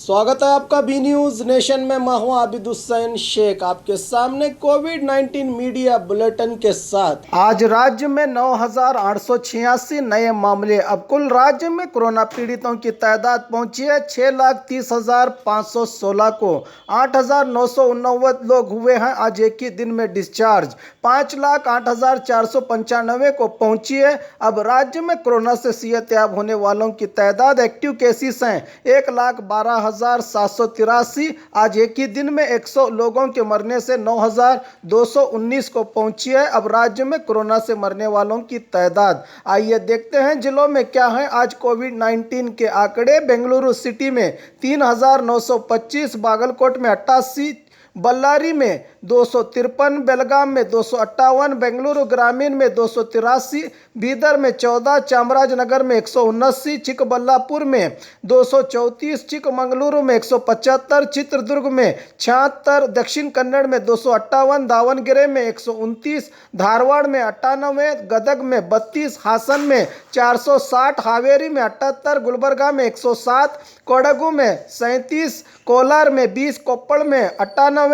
स्वागत है आपका बी न्यूज नेशन में। मैं हूं आबिद हुसैन शेख, आपके सामने कोविड-19 मीडिया बुलेटिन के साथ। आज राज्य में 9,886 नए मामले। अब कुल राज्य में कोरोना पीड़ितों की तादाद पहुंची है 6,30,516 को। 8,989 लोग हुए हैं आज एक ही दिन में डिस्चार्ज। 5,08,495 को पहुंची है। अब राज्य में कोरोना से सेहतयाब होने वालों की तादाद, एक्टिव केसेस हैं 1,12,783। आज एक ही दिन में 100 लोगों के मरने से 9,219 को पहुंची है अब राज्य में कोरोना से मरने वालों की तादाद। आइए देखते हैं जिलों में क्या है आज कोविड-19 के आंकड़े। बेंगलुरु सिटी में 3,925, बागलकोट में 88, बल्लारी में 253, बेलगाम में 258, बेंगलुरु ग्रामीण में 283, बीदर में 14, चामराजनगर में 179, चिकबल्लापुर में 234, चिकमंगलुरु में 175, चित्रदुर्ग में 76, दक्षिण कन्नड़ में 258, दावणगेरे में 129, धारवाड़ में 98, गदग में 32, हासन में 460, हावेरी में 78, गुलबर्गा में 107, कोडगु में 37, कोलार में 20, कोप्पड़ में 98,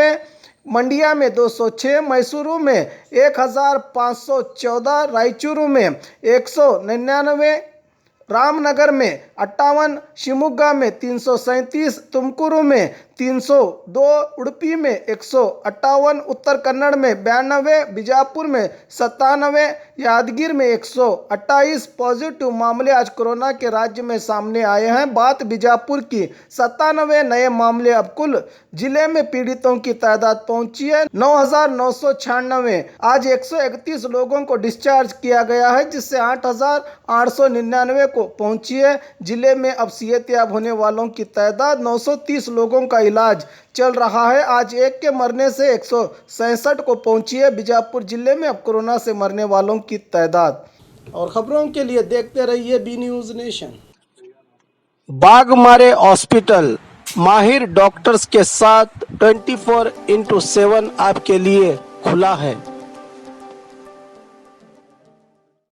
मंडिया में 206, मैसूरू में 1,514, रायचूरू में 199, रामनगर में 58, शिवमोगा में 337, तुमकुरु में 302, उडुपी में 158, उत्तर कन्नड़ में 92, बीजापुर में 97, यादगीर में 128 पॉजिटिव मामले आज कोरोना के राज्य में सामने आए हैं। बात बीजापुर की, 97 नए मामले। अब कुल जिले में पीड़ितों की तादाद पहुंची है 9,996। आज 131 लोगों को डिस्चार्ज किया गया है, जिससे 8,899 को पहुंची है। जिले में अब सेहतयाब होने वालों की तादाद 930 लोगों का इलाज चल रहा है। आज एक के मरने से 167 को पहुंची है बीजापुर जिले में अब कोरोना से मरने वालों की तादाद। और खबरों के लिए देखते रहिए B news nation. Baghmare hospital माहिर डॉक्टर्स के साथ 24/7 आपके लिए खुला है।